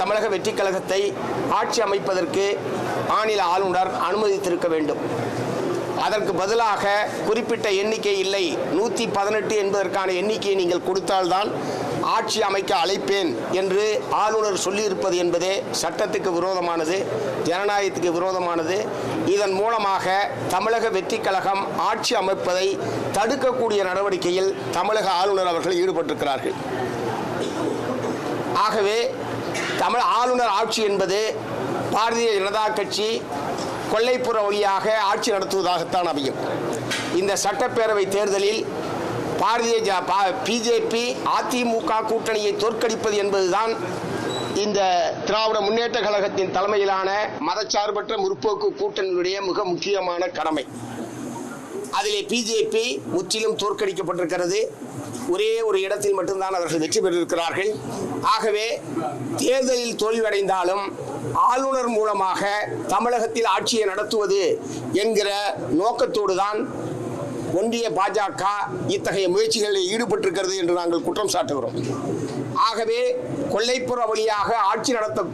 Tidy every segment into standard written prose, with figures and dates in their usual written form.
தமிழக வெற்றிக் கழகத்தை ஆட்சி அமைப்பதற்கு மாநில ஆளுநர் அனுமதித்திருக்க வேண்டும். அதற்கு பதிலாக குறிப்பிட்ட எண்ணிக்கை இல்லை, 118 என்பதற்கான எண்ணிக்கையை நீங்கள் கொடுத்தால்தான் ஆட்சி அமைக்க அழைப்பேன் என்று ஆளுநர் சொல்லியிருப்பது என்பதே சட்டத்துக்கு விரோதமானது, ஜனநாயகத்துக்கு விரோதமானது. இதன் மூலமாக தமிழக வெற்றிக் கழகம் ஆட்சி அமைப்பதை தடுக்கக்கூடிய நடவடிக்கையில் தமிழக ஆளுநர் அவர்கள் ஈடுபட்டிருக்கிறார்கள். ஆகவே ஆளுநர் ஆட்சி என்பது பாரதிய ஜனதா கட்சி கொல்லைப்புற வழியாக ஆட்சி நடத்துவதாகத்தான் அமையும். இந்த சட்டப்பேரவை தேர்தலில் பிஜேபி அதிமுக கூட்டணியை தோற்கடிப்பது என்பதுதான் இந்த திராவிட முன்னேற்ற கழகத்தின் தலைமையிலான மதச்சார்பற்ற முற்போக்கு கூட்டணியுடைய மிக முக்கியமான கடமை. அதிலே பிஜேபி முற்றிலும் தோற்கடிக்கப்பட்டிருக்கிறது. ஒரே ஒரு இடத்தில் மட்டும்தான் அவர்கள் வெற்றி பெற்றிருக்கிறார்கள். ஆகவே தேர்தலில் தோல்வியடைந்தாலும் ஆளுநர் மூலமாக தமிழகத்தில் ஆட்சியை நடத்துவது என்கிற நோக்கத்தோடு தான் ஒன்றிய பாஜக இத்தகைய முயற்சிகளில் ஈடுபட்டிருக்கிறது என்று நாங்கள் குற்றம் சாட்டுகிறோம். ஆகவே கொல்லைப்புற வழியாக ஆட்சி நடத்த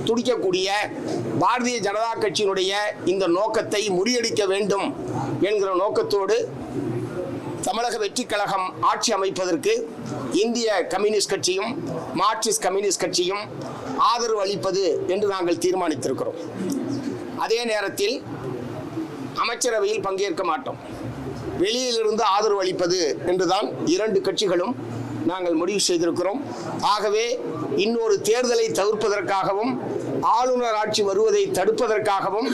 துடிக்கக்கூடிய பாரதிய ஜனதா கட்சியினுடைய இந்த நோக்கத்தை முறியடிக்க வேண்டும் என்கிற நோக்கத்தோடு தமிழக வெற்றிக் கழகம் ஆட்சி அமைப்பதற்கு இந்திய கம்யூனிஸ்ட் கட்சியும் மார்க்சிஸ்ட் கம்யூனிஸ்ட் கட்சியும் ஆதரவு அளிப்பது என்று நாங்கள் தீர்மானித்திருக்கிறோம். அதே நேரத்தில் அமைச்சரவையில் பங்கேற்க மாட்டோம், வெளியிலிருந்து ஆதரவு அளிப்பது என்றுதான் இரண்டு கட்சிகளும் நாங்கள் முடிவு செய்திருக்கிறோம். ஆகவே இன்னொரு தேர்தலை தவிர்ப்பதற்காகவும் ஆளுநர் ஆட்சி வருவதை தடுப்பதற்காகவும்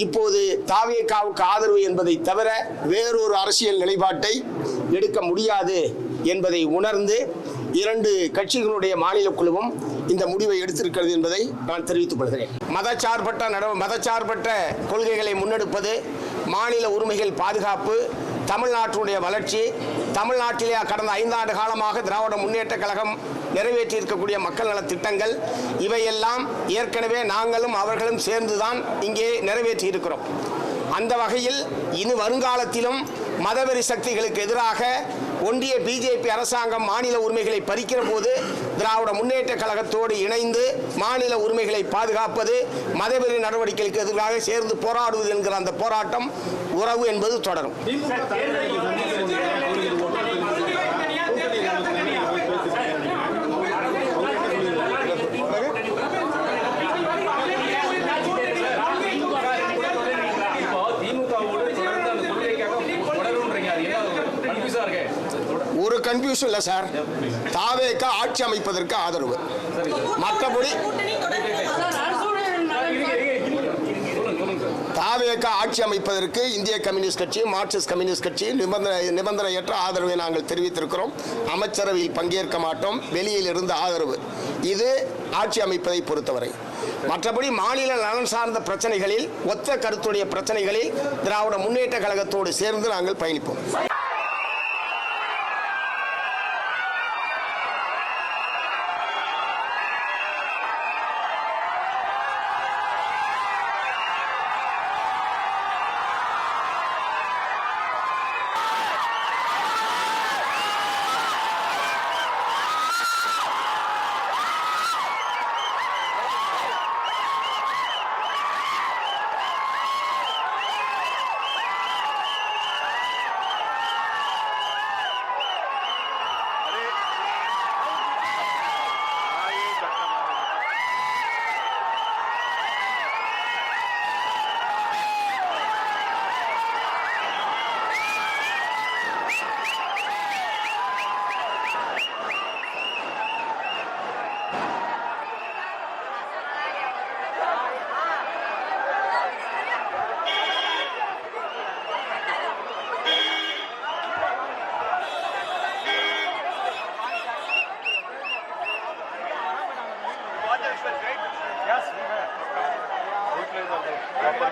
இப்போது தாவேகாவுக்கு ஆதரவு என்பதை தவிர வேறொரு அரசியல் நிலைப்பாட்டை எடுக்க முடியாது என்பதை உணர்ந்து இரண்டு கட்சிகளுடைய மாநில குழுவும் இந்த முடிவை எடுத்திருக்கிறது என்பதை நான் தெரிவித்துக் கொள்கிறேன். மதச்சார்பற்ற கொள்கைகளை முன்னெடுப்பது, மாநில உரிமைகள் பாதுகாப்பு, தமிழ்நாட்டினுடைய வளர்ச்சி, தமிழ்நாட்டிலே கடந்த 5 ஆண்டு காலமாக திராவிட முன்னேற்ற கழகம் நிறைவேற்றி இருக்கக்கூடிய மக்கள் நல திட்டங்கள், இவையெல்லாம் ஏற்கனவே நாங்களும் அவர்களும் சேர்ந்துதான் இங்கே நிறைவேற்றி இருக்கிறோம். அந்த வகையில் இனி வருங்காலத்திலும் மதவெறி சக்திகளுக்கு எதிராக ஒன்றிய பிஜேபி அரசாங்கம் மாநில உரிமைகளை பறிக்கிற போது திராவிட முன்னேற்ற கழகத்தோடு இணைந்து மாநில உரிமைகளை பாதுகாப்பது, மதவெறி நடவடிக்கைகளுக்கு எதிராக சேர்ந்து போராடுவது என்கிற அந்த போராட்டம் உறவு என்பது தொடரும். ஒரு கன்ஃபியூஷன் இல்லை சார், தாவேகா ஆட்சி அமைப்பதற்கு ஆதரவு, மற்றபடி தாவேகா ஆட்சி அமைப்பதற்கு இந்திய கம்யூனிஸ்ட் கட்சி மார்க்சிஸ்ட் கம்யூனிஸ்ட் கட்சி நிபந்தனையற்ற ஆதரவை நாங்கள் தெரிவித்திருக்கிறோம். அமைச்சரவையில் பங்கேற்க மாட்டோம், வெளியில் இருந்து ஆதரவு. இது ஆட்சி அமைப்பதை பொறுத்தவரை. மற்றபடி மாநில நலன் சார்ந்த பிரச்சனைகளில், ஒத்த கருத்துடைய பிரச்சனைகளில் திராவிட முன்னேற்ற கழகத்தோடு சேர்ந்து நாங்கள் பயணிப்போம். Yes, we were. We played the proper